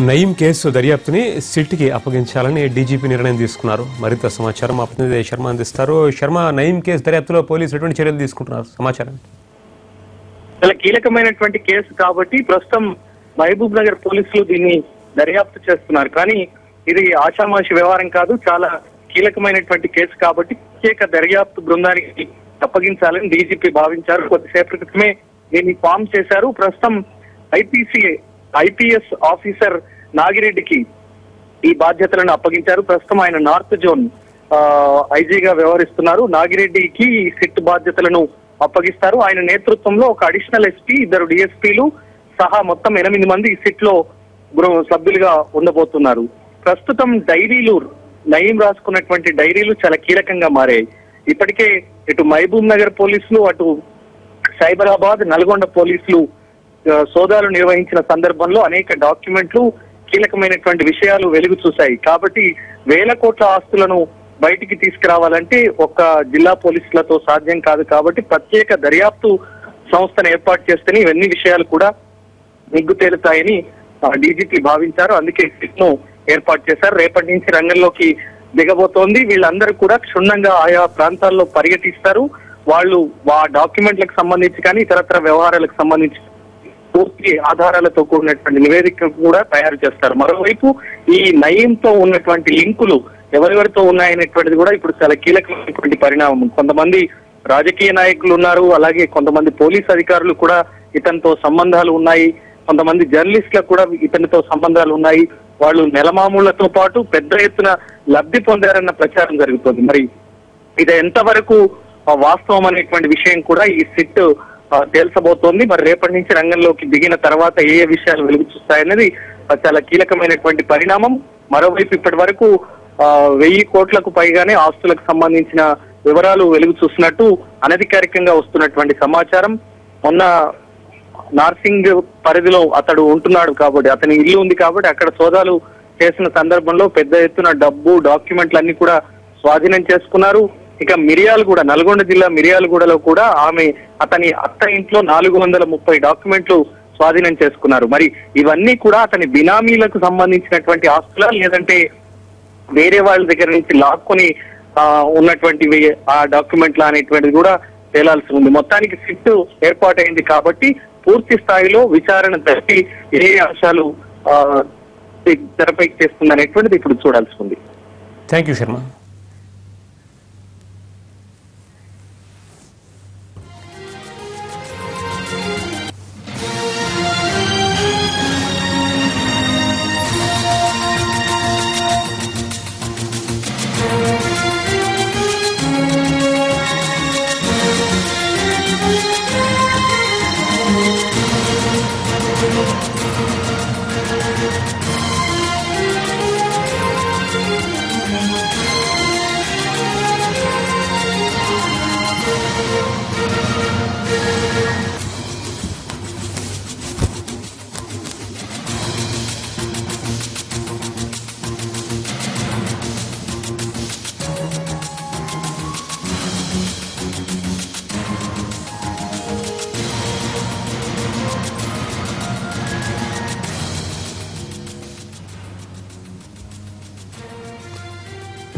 Nayeem case దర్యాప్తుని సిట్కి అప్పగించాలని DGP నిర్ణయం తీసుకున్నారు. మరింత సమాచారం మా ప్రతినిధి శర్మ అందిస్తారు. శర్మ, నయీం కేసు దర్యాప్తులో పోలీసులు ఎటువంటి చర్యలు తీసుకుంటున్నారు? సమాచారం. చాలా కీలకమైనటువంటి కేసు కాబట్టి ప్రస్తుతం మహబూబ్ నగర్ పోలీసులు దీన్ని దర్యాప్తు చేస్తున్నారు. కానీ ఇది ఆషామాషి వ్యవహారం కాదు, చాలా కీలకమైనటువంటి కేసు కాబట్టి ప్రత్యేక దర్యాప్తు బృందానికి అప్పగించాలని డీజీపీ భావించారు. కొద్దిసేపటి క్రితమే దీన్ని ఫామ్ చేశారు. ప్రస్తుతం ఐపీఎస్ ఆఫీసర్ నాగిరెడ్డికి ఈ బాధ్యతలను అప్పగించారు. ప్రస్తుతం ఆయన నార్త్ జోన్ ఐజీగా వ్యవహరిస్తున్నారు. నాగిరెడ్డికి సిట్ బాధ్యతలను అప్పగిస్తారు. ఆయన నేతృత్వంలో ఒక అడిషనల్ ఎస్పీ, 2 డిఎస్పీలు సహా మొత్తం 8 మంది ఈ సిట్ లో సభ్యులుగా ఉండబోతున్నారు. ప్రస్తుతం డైరీలు, నయీం రాసుకున్నటువంటి డైరీలు చాలా కీలకంగా మారాయి. ఇప్పటికే ఇటు మహబూబ్ నగర్ పోలీసులు, అటు సైబరాబాద్, నల్గొండ పోలీసులు సోదాలు నిర్వహించిన సందర్భంలో అనేక డాక్యుమెంట్లు, కీలకమైనటువంటి విషయాలు వెలుగు చూశాయి. కాబట్టి వేల కోట్ల ఆస్తులను బయటికి తీసుకురావాలంటే ఒక్క జిల్లా పోలీసులతో సాధ్యం కాదు. కాబట్టి ప్రత్యేక దర్యాప్తు సంస్థను ఏర్పాటు చేస్తేనే ఇవన్నీ విషయాలు కూడా నిగ్గు తేలుతాయని డీజీపీ భావించారు. అందుకే సిట్ ను ఏర్పాటు చేశారు. రేపటి నుంచి రంగంలోకి దిగబోతోంది. వీళ్ళందరూ కూడా క్షుణ్ణంగా ఆయా ప్రాంతాల్లో పర్యటిస్తారు. వాళ్ళు ఆ డాక్యుమెంట్లకు సంబంధించి కానీ ఇతరత్ర వ్యవహారాలకు సంబంధించి పూర్తి ఆధారాలతో కూడినటువంటి నివేదిక కూడా తయారు చేస్తారు. మరోవైపు ఈ నయీంతో ఉన్నటువంటి లింకులు ఎవరెవరితో ఉన్నాయనేటువంటిది కూడా ఇప్పుడు చాలా కీలకమైనటువంటి పరిణామం. కొంతమంది రాజకీయ నాయకులు ఉన్నారు, అలాగే కొంతమంది పోలీస్ అధికారులు కూడా ఇతనితో సంబంధాలు ఉన్నాయి. కొంతమంది జర్నలిస్టులకు కూడా ఇతనితో సంబంధాలు ఉన్నాయి. వాళ్ళు నెలమామూళ్లతో పాటు పెద్ద ఎత్తున లబ్ధి పొందారన్న ప్రచారం జరుగుతుంది. మరి ఇది ఎంతవరకు వాస్తవం అనేటువంటి విషయం కూడా ఈ సిట్ తేల్చబోతోంది. మరి రేపటి నుంచి రంగంలోకి దిగిన తర్వాత ఏ విషయాలు వెలుగు చూస్తాయనేది చాలా కీలకమైనటువంటి పరిణామం. మరోవైపు ఇప్పటి వరకు 1000 కోట్లకు పైగానే ఆస్తులకు సంబంధించిన వివరాలు వెలుగు చూసినట్టు అనధికారికంగా వస్తున్నటువంటి సమాచారం. మొన్న నార్సింగ్ పరిధిలో అతడు ఉంటున్నాడు కాబట్టి, అతని ఇల్లు ఉంది కాబట్టి అక్కడ సోదాలు చేసిన సందర్భంలో పెద్ద ఎత్తున డబ్బు, డాక్యుమెంట్లన్నీ కూడా స్వాధీనం చేసుకున్నారు. ఇక మిర్యాలగూడ, నల్గొండ జిల్లా మిర్యాలగూడలో కూడా అతని అత్త ఇంట్లో 430 డాక్యుమెంట్లు స్వాధీనం చేసుకున్నారు. మరి ఇవన్నీ కూడా అతని బినామీలకు సంబంధించినటువంటి ఆస్తులా, లేదంటే వేరే వాళ్ళ దగ్గర నుంచి లాక్కొని ఉన్నటువంటివి ఆ డాక్యుమెంట్లా అనేటువంటిది కూడా తేలాల్సి ఉంది. మొత్తానికి సిట్ ఏర్పాటైంది కాబట్టి పూర్తి స్థాయిలో విచారణ జరిపి ఏ అంశాలు తెరపైకి తెస్తుంది అనేటువంటిది ఇప్పుడు చూడాల్సి ఉంది. Thank you Sharma.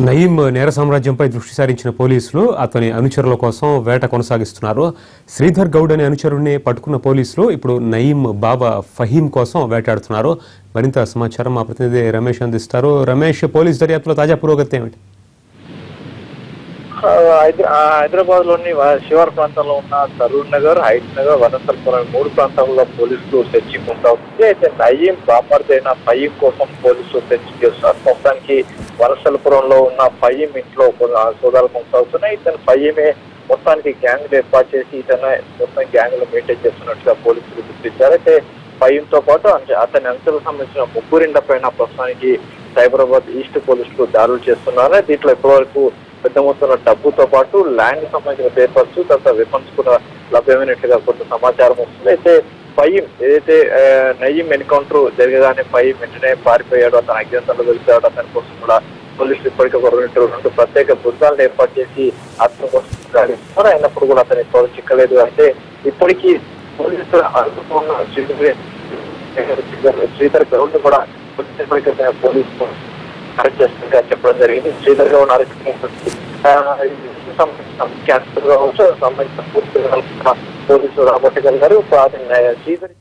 నయీం నేర సామ్రాజ్యంపై దృష్టి సారించిన పోలీసులు అతని అనుచరుల కోసం వేట కొనసాగిస్తున్నారు. శ్రీధర్ గౌడ్ అనే అనుచరుడిని పట్టుకున్న పోలీసులు ఇప్పుడు నయీం బాబా ఫహీం కోసం వేటాడుతున్నారు. మరింత సమాచారం మా ప్రతినిధి రమేష్ అందిస్తారు. రమేష్, పోలీస్ దర్యాప్తులో తాజా పురోగతి ఏమిటి? హైదరాబాద్ లోని శివార్ ప్రాంతంలో ఉన్న సరూర్ నగర్, హైట్ నగర్, వనంతపురం 3 ప్రాంతాల్లో పోలీసులు సెర్చింగ్ ఉంటావుతుంది. అయితే నయీం బాపర్దైన ఫహీం కోసం పోలీసులు సెర్చింగ్ చేస్తున్నారు. మొత్తానికి వనస్థలపురంలో ఉన్న ఫహీం ఇంట్లో సోదాలు కొనసాగుతున్నాయి. ఇతను ఫహీమే మొత్తానికి గ్యాంగ్ ఏర్పాటు చేసి ఇతను మొత్తం గ్యాంగ్ లో మెయింటైన్ చేస్తున్నట్టుగా పోలీసులు గుర్తించారు. అయితే ఫహీంతో పాటు అతని అంశాలకు సంబంధించిన 3 ఇండ్ల పైన ప్రస్తుతానికి సైబరాబాద్ ఈస్ట్ పోలీసులు దాడులు చేస్తున్నారు. దీంట్లో ఇప్పటివరకు పెద్ద మొత్తంలో డబ్బుతో పాటు ల్యాండ్ సంబంధించిన పేపర్స్, తర్వాత వెపన్స్ కూడా లభ్యమైనట్లుగా కొంత సమాచారం వస్తుంది. అయితే ఫహీం ఏదైతే నయీం ఎన్కౌంటర్ జరగగానే ఫహీం వెంటనే పారిపోయాడు, అతను అజ్ఞాతంలో వెళ్ళిపోయాడు. అతని కోసం కూడా పోలీసులు ఇప్పటికే 2 ప్రత్యేక బృందాలను ఏర్పాటు చేసి అతని కోసం గాలిస్తున్నారు. అయినప్పుడు కూడా అతను ఎప్పుడు చిక్కలేదు. అయితే ఇప్పటికీ పోలీసులు అదుపుకున్న శ్రీధర్ గౌడ్ కూడా కొద్దిసేపటికి పోలీసులు అరెస్ట్ చేస్తున్నట్టుగా చెప్పడం జరిగింది. శ్రీధర్ గౌడ్ అరెస్ట్ క్యాన్సర్ కావచ్చు సంబంధించిన పూర్తిగా పోలీసులు రాబట్టగలిగారు. శ్రీధర్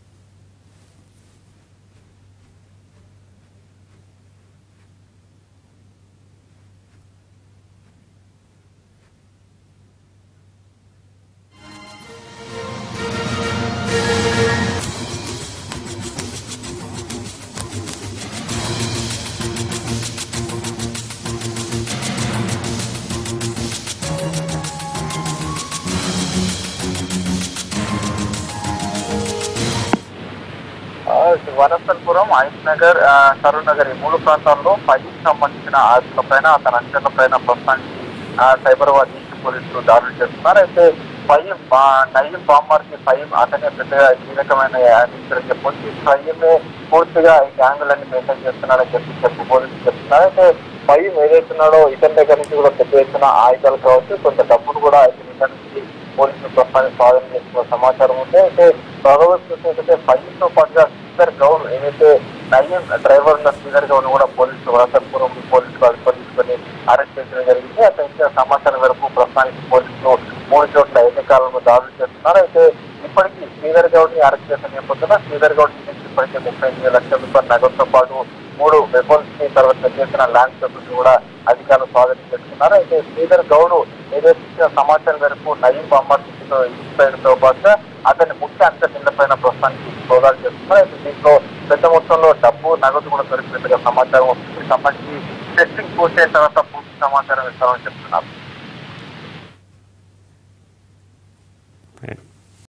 వనస్థలపురం, హైత్ నగర్, సరూర్ నగర్ ఈ 3 ప్రాంతాల్లో ఫైవ్ సంబంధించిన ఆస్తులపైన అతని అంచనపైన ప్రస్తుతానికి సైబరాబాద్ ఈస్ట్ పోలీసులు దాడులు చేస్తున్నారు. అయితే నయీం బాంబార్కి ఫైవ్ అతనే పెద్దగా కీలకమైన అని చెప్పొచ్చు. ఫైమే పూర్తిగా ఈ గ్యాంగులన్నీ మెయింటైన్ చేస్తున్నారని చెప్పి పోలీసులు చెప్తున్నారు. అయితే ఫైవ్ ఏదైతున్నాడో ఇతని దగ్గర నుంచి కూడా పెద్ద ఎత్తున ఆయుధాలు కావచ్చు, కొంత డబ్బును కూడా ఇతని నుంచి పోలీసులు ప్రస్తుతానికి స్వాధీనం చేస్తున్న సమాచారం ఉంది. అయితే భగవత్ చూసినట్లయితే ఫైవ్తో పాటుగా శ్రీధర్ గౌడ్ ఏదైతే నయీం డ్రైవర్ ఉన్న శ్రీధర్ గౌడ్ కూడా పోలీసులు వనస్థలపురం పోలీసులు అదుపులో తీసుకొని అరెస్ట్ చేయడం జరిగింది. అతని ఇచ్చిన సమాచారం వరకు ప్రస్తుతానికి పోలీసులు 3 చోట్ల ఏకకాలంలో దాడులు చేస్తున్నారు. అయితే ఇప్పటికీ శ్రీధర్ గౌడ్ ని అరెస్ట్ చేసిన నేపథ్యంలో శ్రీధర్ గౌడ్ నుంచి ఇప్పటికే 38 లక్షల రూపాయల నగదుతో పాటు 3 వెపన్స్ ని తర్వాత చేసిన ల్యాండ్ పేపర్స్ కూడా అధికారులు స్వాగతం చేస్తున్నారు. అయితే శ్రీధర్ గౌడ్ ఏదైతే ఇచ్చిన సమాచారం వరకు నయీం బాంబార్తో పాటుగా అతని ముఖ్య అంచెల ప్రస్తుతానికి సోదాలు చేస్తున్నారు. అయితే దీంట్లో పెద్ద మొత్తంలో డబ్బు నగదు కూడా దొరికినట్టుగా సమాచారం సంబంధించి టెస్టింగ్ పూర్తి అయిన తర్వాత పూర్తి సమాచారం ఇస్తామని చెప్తున్నారు.